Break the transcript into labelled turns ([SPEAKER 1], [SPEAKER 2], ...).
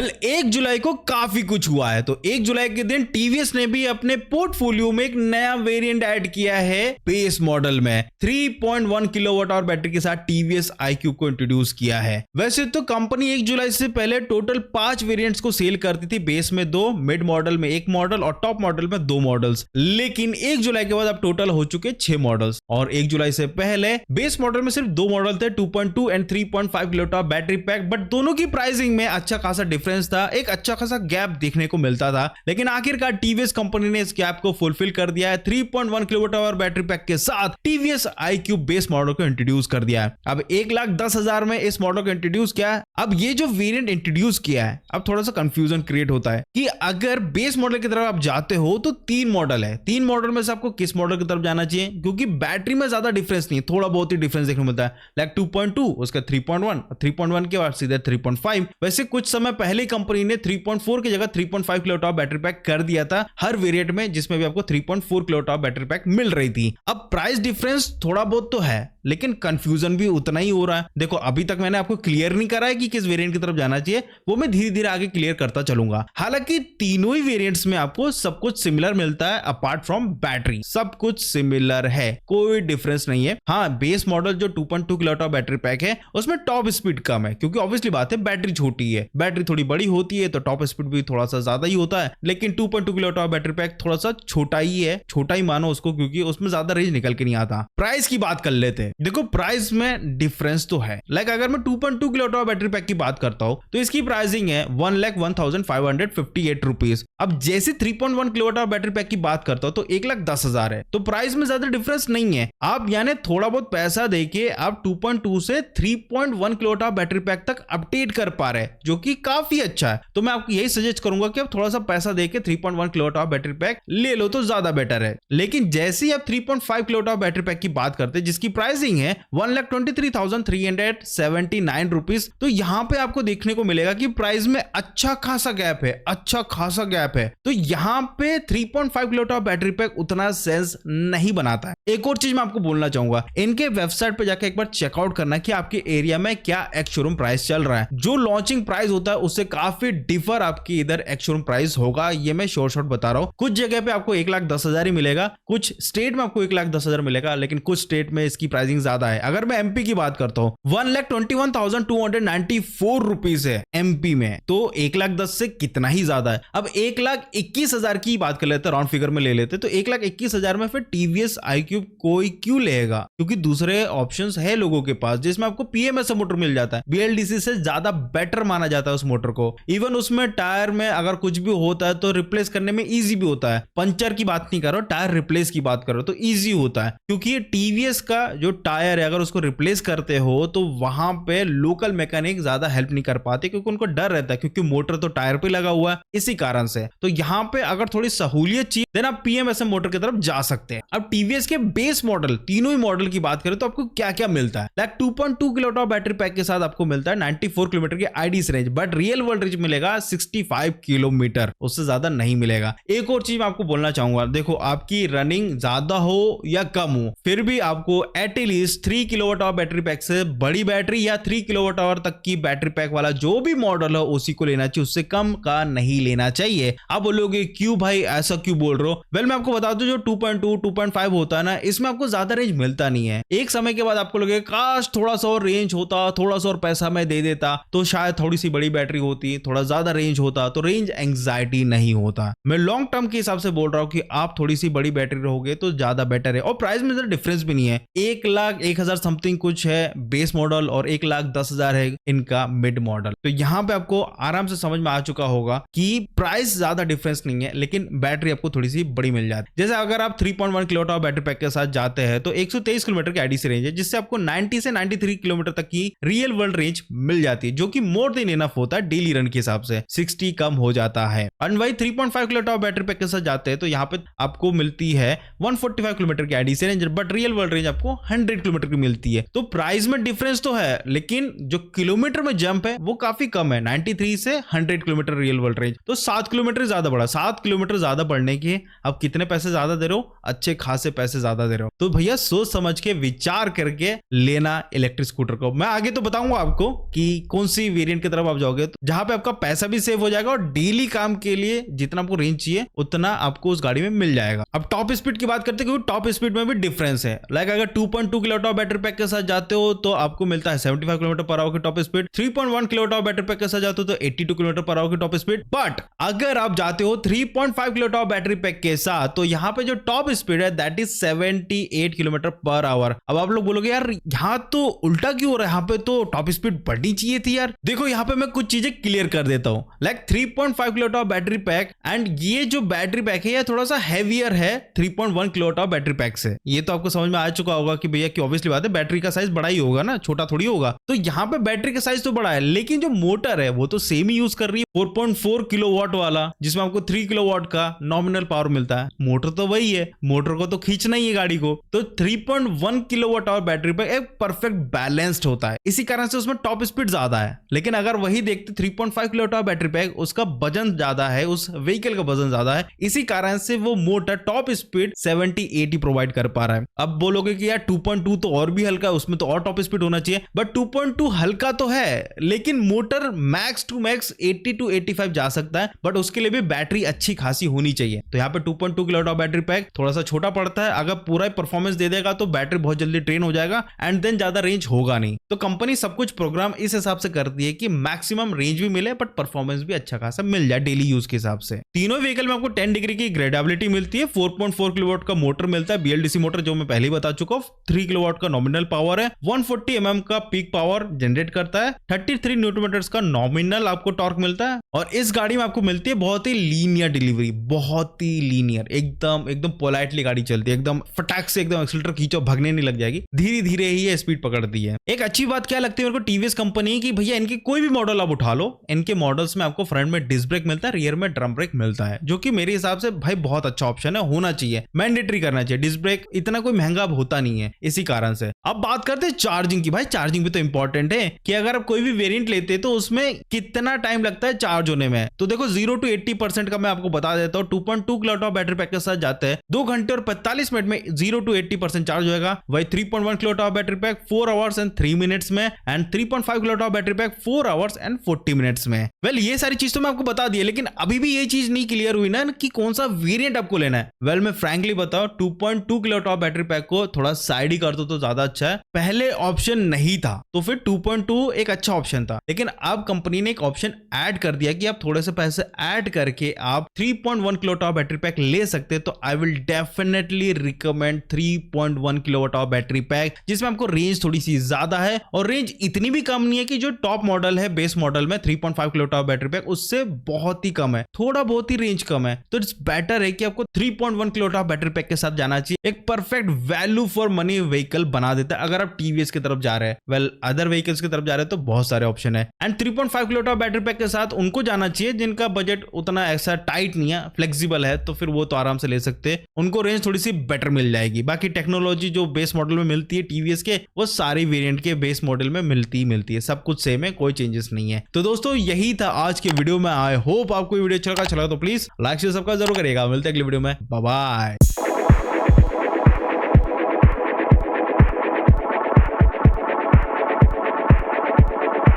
[SPEAKER 1] Well 1 जुलाई को काफी कुछ हुआ है। तो 1 जुलाई के दिन टीवीएस ने भी अपने पोर्टफोलियो में एक नया वेरिएंट ऐड किया है बेस मॉडल में 3.1 किलोवाट आवर बैटरी के साथ टीवीएस iQube को इंट्रोड्यूस किया है। वैसे तो कंपनी 1 जुलाई से पहले टोटल 5 वेरिएंट्स को सेल करती थी, बेस में 2, मिड मॉडल में 1 मॉडल और टॉप मॉडल में 2 मॉडल्स। लेकिन 1 जुलाई के बाद अब टोटल हो चुके 6 मॉडल्स और 1 जुलाई से पहले बेस मॉडल में सिर्फ 2 मॉडल थे, 2.2 and 3.5 kilowatt hour battery pack. But दोनों की प्राइसिंग में अच्छा खासा डिफरेंस था, एक अच्छा खासा गैप देखने को मिलता था। लेकिन आखिरकार टीवीएस कंपनी ने इस गैप को फुलफिल कर दिया है। 3.1 किलोवाट आवर बैटरी पैक के साथ टीवीएस iQube बेस मॉडल को इंट्रोड्यूस कर दिया है। अब 1,10,000 में इस मॉडल को इंट्रोड्यूस किया है। अब ये जो वेरिएंट इंट्रोड्यूस किया है, अब थोड़ा सा कंफ्यूजन क्रिएट होता है कि अगर बेस मॉडल की तरफ आप जाते हो तो 3 मॉडल है, 3 मॉडल में से आपको किस मॉडल की तरफ जाना चाहिए, क्योंकि बैटरी में ज्यादा डिफरेंस नहीं, थोड़ा बहुत ही डिफरेंस देखने को मिलता है। लाइक 2.2 उसका 3.1, 3.1 के बाद सीधे 3.5। वैसे कुछ समय पहले कंपनी ने 3.4 की जगह 3.5 किलोवाट आवर बैटरी पैक कर दिया था हर वेरिएंट में, जिसमें भी आपको 3.4 किलोवाट आवर बैटरी पैक मिल रही थी। अब प्राइस डिफरेंस थोड़ा बहुत तो है, लेकिन कंफ्यूजन भी उतना ही हो रहा है। देखो अभी तक मैंने आपको क्लियर नहीं करा है कि किस वेरिएंट की तरफ जाना चाहिए, वो मैं धीरे धीरे आगे क्लियर करता चलूंगा। हालांकि तीनों ही वेरिएंट्स में आपको सब कुछ सिमिलर मिलता है, अपार्ट फ्रॉम बैटरी सब कुछ सिमिलर है, कोई डिफरेंस नहीं है। हाँ, बेस मॉडल जो 2.2 किलोवाट आवर बैटरी पैक है उसमें टॉप स्पीड कम है, क्योंकि ऑब्वियसली बात है बैटरी छोटी है, बैटरी थोड़ी बड़ी होती है तो टॉप स्पीड भी थोड़ा सा ज्यादा ही होता है। लेकिन 2.2 किलोवाट आवर बैटरी पैक थोड़ा सा छोटा ही है, छोटा ही मानो उसको, क्योंकि उसमें ज्यादा रेंज निकल के नहीं आता। प्राइस की बात कर लेते हैं। देखो प्राइस में डिफरेंस तो है। लाइक अगर मैं 2.2 किलोवाट आवर बैटरी पैक की बात करता हूं तो इसकी प्राइसिंग है 1,01,558 रुपीज। अब जैसे 3.1 किलोवाट आवर बैटरी पैक की बात करता हूं तो 1,10,000 है, तो प्राइस में ज्यादा डिफरेंस नहीं है। आप यानी थोड़ा बहुत पैसा देके आप 2.2 से 3.1 किलोवाट आवर बैटरी पैक तक अपडेट कर पा रहे हैं, जो कि काफी अच्छा है। तो मैं आपको यही सजेस्ट करूंगा कि आप थोड़ा सा पैसा देके 3.1 किलोवाट आवर बैटरी पैक ले लो तो ज्यादा बेटर है। लेकिन जैसे ही आप 3.5 किलोवाट आवर बैटरी पैक की बात करते हैं जिसकी प्राइसिंग है 1,23,379 रुपीज, तो यहां पे आपको देखने को मिलेगा कि प्राइस में अच्छा खासा गैप है, अच्छा खासा गैप है। तो यहां पे 3.5 किलोवाट आवर बैटरी पैक उतना सेंस नहीं बनाता है। एक और चीज मैं आपको बोलना चाहूंगा, इनके वेबसाइट पे जाकर एक बार चेकआउट करना कि आपके एरिया में क्या एक्स शोरूम प्राइस चल रहा है। जो लॉन्चिंग प्राइस होता है उससे काफी डिफर आपकी इधर एक्स शोरूम प्राइस होगा, ये मैं शॉर्ट बता रहा हूं। कुछ जगह पे आपको 1,10,000 ही मिलेगा, कुछ स्टेट में आपको 1,10,000 मिलेगा, लेकिन कुछ स्टेट में इसकी प्राइसिंग ज्यादा है। अगर मैं एमपी की बात करता हूं 1,21,294 रुपीज है एमपी में, तो 1,10,000 से कितना ही ज्यादा है। अब 1,21,000 की बात कर लेते हैं, राउंड फिगर में ले लेते, तो 1,21,000 में फिर टीवीएस iQube कोई क्यों लेगा, क्योंकि दूसरे ऑप्शंस है लोगों के पास, जिसमें आपको पीएमएस मोटर मिल जाता है, बीएलडीसी से ज्यादा बेटर माना जाता है उस मोटर को। इवन उसमें टायर में अगर कुछ भी होता है तो रिप्लेस करने में इजी भी होता है। पंचर की बात नहीं कर रहा हूं, टायर रिप्लेस की बात कर रहा हूं, तो इजी होता है, क्योंकि ये टीवीएस का जो टायर है अगर उसको रिप्लेस करते हो तो वहां पे लोकल मैकेनिक ज्यादा हेल्प नहीं कर पाते, क्योंकि उनको डर रहता है, क्योंकि मोटर तो टायर पे लगा हुआ है, इसी कारण से। तो यहां पे अगर थोड़ी सहूलियत चाहिए देन आप पीएमएसएम मोटर की तरफ जा सकते हैं। अब टीवीएस के बेस मॉडल, तीनों ही मॉडल की बात करें तो आपको क्या क्या मिलता है। Like 2.2 kilowatt hour battery pack के साथ आपको मिलता है 94 किलोमीटर की IDC range, but real world range मिलेगा 65 किलोमीटर, उससे ज्यादा नहीं मिलेगा। एक और चीज मैं आपको बोलना चाहूंगा, देखो आपकी रनिंग ज्यादा हो या कम हो, फिर भी आपको at least 3 kilowatt hour battery pack से बड़ी बैटरी या 3 किलोवाट आवर तक की बैटरी पैक वाला जो भी मॉडल है उसी को लेना चाहिए, उससे कम का नहीं लेना चाहिए। आप बोलोगे क्यों भाई ऐसा क्यों बोल रहे हो? वेल मैं आपको बता दूं, जो 2.2 2.5 होता है ना, इसमें आपको ज्यादा रेंज मिलता नहीं है। एक समय के बाद आपको लगेगा काश थोड़ा सा और रेंज होता, थोड़ा सा और पैसा मैं दे देता तो शायद थोड़ी सी बड़ी बैटरी होती, थोड़ा ज्यादा रेंज होता, तो रेंज एंग्जाइटी नहीं होता। मैं लॉन्ग टर्म के हिसाब से बोल रहा हूं कि आप थोड़ी सी बड़ी बैटरी रहोगे तो ज्यादा बेटर है। और प्राइस में ज्यादा डिफरेंस भी नहीं है, 1,01,000 समथिंग कुछ है बेस मॉडल और 1,10,000 है इनका मिड मॉडल। तो यहां पे आपको आराम से समझ में आ चुका होगा कि प्राइस ज्यादा डिफरेंस नहीं है, लेकिन बैटरी आपको थोड़ी सी बड़ी मिल जाती है। जैसे अगर आप 3.1 किलोवाट आवर बैटरी पैक के साथ जाते हैं तो 123 किलोमीटर की आईडीसी रेंज है, जिससे आपको 90 से 93 किलोमीटर तक की रियल वर्ल्ड रेंज मिल जाती है, जो कि मोर देन इनफ होता है डेली रन के हिसाब से, 60 कम हो जाता है। और वही 3.5 किलोवाट आवर बैटरी पैक के साथ जाते हैं तो यहाँ पे आपको मिलती है 145 किलोमीटर की IDC range, but real world range आपको 100 100 किलोमीटर की मिलती है। तो प्राइस में डिफरेंस तो है, लेकिन जो किलोमीटर में जंप है वो काफी कम है, 93 से 100 किलोमीटर रियल वर्ल्ड रेंज। तो 7 किलोमीटर ज्यादा बढ़ा, 7 किलोमीटर ज्यादा बढ़ने के अब कितने पैसे ज्यादा दे रहे हो, अच्छे खासे पैसे ज्यादा दे रहे हो। तो भैया सोच समझ के विचार करके लेना इलेक्ट्रिक स्कूटर को। मैं आगे तो बताऊंगा आपको कि कौन सी वेरिएंट की तरफ आप जाओगे तो जहां पे आपका पैसा भी सेव हो जाएगा और डेली काम के लिए जितना आपको रेंज चाहिए उतना आपको उस गाड़ी में मिल जाएगा। अब टॉप स्पीड की बात करते हैं, क्योंकि टॉप स्पीड में भी डिफरेंस है। लाइक अगर 2.2 किलोवाट बैटरी पैक के साथ जाते हो तो आपको मिलता है 75 किलोमीटर पर आवर की top speed. 3.1 kilowatt battery pack के साथ जाते हो तो 82 किलोमीटर पर आवर की टॉप स्पीड। बट अगर आप जाते हो 3.5 किलोवाट बैटरी पैक के साथ तो यहाँ पे जो टॉप स्पीड है that is 78 kilometre per hour. अब आप लोग बोलोगे यार यहाँ तो उल्टा क्यों हो रहा है, यहाँ पे तो टॉप स्पीड बढ़नी चाहिए थी यार। देखो यहाँ पे मैं कुछ चीजें क्लियर कर देता हूँ। Like 3.5 kilowatt battery pack and ये जो बैटरी पैक है ये थोड़ा सा हैवियर है 3.1 किलोवाट बैटरी पैक से। ये तो आपको समझ में आ चुका होगा कि भैया कि ऑब्वियसली बात है बैटरी का साइज बड़ा ही होगा ना, छोटा थोड़ी होगा। तो यहाँ पे बैटरी का साइज तो बड़ा है, लेकिन जो मोटर है वो तो सेम ही यूज कर रही है 4.4 किलोवाट वाला, जिसमें आपको 3 किलोवाट का नॉमिनल पावर मिलता है। मोटर तो वही है, मोटर को तो खींचना ही है गाड़ी को। तो 3.1 किलोवाट आवर बैटरी पैक एक परफेक्ट बैलेंस्ड होता है, इसी कारण से उसमें टॉप स्पीड ज्यादा है। लेकिन अगर वही देखते 3.5 किलोवाट आवर बैटरी पैक, उसका वजन ज्यादा है, उस व्हीकल का वजन ज्यादा है, इसी कारण से वो मोटर टॉप स्पीड 70-80 प्रोवाइड कर पा रहा है। अब बोलोगे कि यार 2.2 तो और भी हल्का है, उसमें तो और टॉप स्पीड होना चाहिए। बट 2.2 हल्का तो है, लेकिन मोटर मैक्स टू मैक्स 80-85 जा सकता है, बट उसके लिए भी बैटरी अच्छी खासी होनी चाहिए। तो यहाँ पे 2.2 किलोवाट बैटरी पैक थोड़ा सा छोटा पड़ता है। अगर पूरा परफॉर्मेंस दे देगा तो बैटरी बहुत जल्दी ट्रेन हो जाएगा एंड देन ज्यादा रेंज होगा नहीं। तो कंपनी सब कुछ प्रोग्राम इस हिसाब से करती है कि मैक्सिमम रेंज भी मिले बट परफॉर्मेंस भी अच्छा खासा मिल जाए डेली यूज के हिसाब से। तीनों व्हीकल में आपको 10 डिग्री की ग्रेडेबिलिटी मिलती है। 4.4 किलोवाट का मोटर मिलता है, BLDC मोटर जो मैं पहले ही बता चुका हूं। 3 किलोवाट का नॉमिनल पावर है, 140 mm का पीक पावर जनरेट करता है, 33 न्यूटन मीटर्स का नॉमिनल आपको टॉर्क मिलता है। और इस गाड़ी में आपको मिलती है बहुत ही लीनियर डिलीवरी, बहुत ही लीनियर, एकदम पोलाइटली गाड़ी चलती है, एकदम फटाक से एकदम एक्सीलरेटर खींचो भगने नहीं लग जाएगी, धीरे धीरे ही ये स्पीड पकड़ती है। एक अच्छी बात क्या लगती है मेरे को टीवीएस कंपनी की, भैया इनकी कोई भी मॉडल आप उठा लो, इनके मॉडल्स में आपको फ्रंट में डिस्क ब्रेक मिलता है, रियर में ड्रम ब्रेक मिलता है, जो कि मेरे हिसाब से भाई बहुत अच्छा ऑप्शन है, होना चाहिए, मैंडेटरी करना चाहिए। डिस्क ब्रेक इतना कोई महंगा होता नहीं है, इसी कारण से। अब बात करते हैं चार्जिंग की। भाई चार्जिंग भी तो इंपॉर्टेंट है कि अगर आप कोई भी वेरिएंट लेते हैं तो उसमें कितना टाइम लगता है चार्ज होने में। तो देखो 0 to 80% का मैं आपको बता देता हूँ। 2.2 किलोवाट बैटरी पैक के साथ जाते हैं 2 घंटे और 45 मिनट में 0 to 80% चार्ज होगा। वही 3.1 kilowatt battery pack 4 hours and 3 minutes में, and 3.5 kilowatt battery pack 4 hours and 40 minutes में। वेल ये सारी चीज तो मैं आपको बता दी है, लेकिन अभी भी ये चीज नहीं क्लियर हुई ना कि कौन सा वेरिएंट आपको लेना है। वेल मैं फ्रैंकली बताऊं 2.2 किलोवाट बैटरी पैक को थोड़ा साइड ही कर दो तो ज्यादा अच्छा है। पहले ऑप्शन नहीं था तो फिर 2.2 एक अच्छा ऑप्शन था, लेकिन अब कंपनी ने एक ऑप्शन ऐड कर दिया कि आप थोड़े से पैसे ऐड करके आप 3.1 किलोवाट बैटरी पैक ले सकते हैं। तो I will definitely recommend 3.1 kilowatt battery pack, जिसमें आपको रेंज थोड़ी सी ज्यादा है और रेंज इतनी भी कम नहीं है कि जो टॉप मॉडल है बेस मॉडल में 3.5 किलोवाट बैटरी पैक उससे बहुत ही कम है, थोड़ा बहुत ही रेंज कम है। तो इट्स बेटर है कि आपको 3.1 किलोवाट बैटरी पैक के साथ जाना चाहिए। एक perfect value for money vehicle बना देता है अगर आप टीवीएस की तरफ जा रहे हैं। वेल अदर व्हीकल्स की तरफ जा रहे हैं तो बहुत सारे ऑप्शन है। एंड 3.5 किलोवाट बैटरी पैक के साथ उनको जाना चाहिए जिनका बजट उतना ऐसा टाइट नहीं है, फ्लेक्सिबल है, तो फिर वो तो आराम से ले सकते हैं, उनको रेंज थोड़ी सी बेटर मिल जाएगी। बाकी टेक्नोलॉजी जो बेस मॉडल में मिलती है टीवीएस के, वो सारे वेरिएंट के बेस मॉडल में मिलती है, सब कुछ सेम है, कोई चेंजेस नहीं है। तो दोस्तों यही था आज के वीडियो में। आई होप आपको वीडियो अच्छा लगा तो प्लीज लाइक शेयर सब्सक्राइब जरूर करिएगा। मिलते हैं अगले वीडियो में, बाय बाय।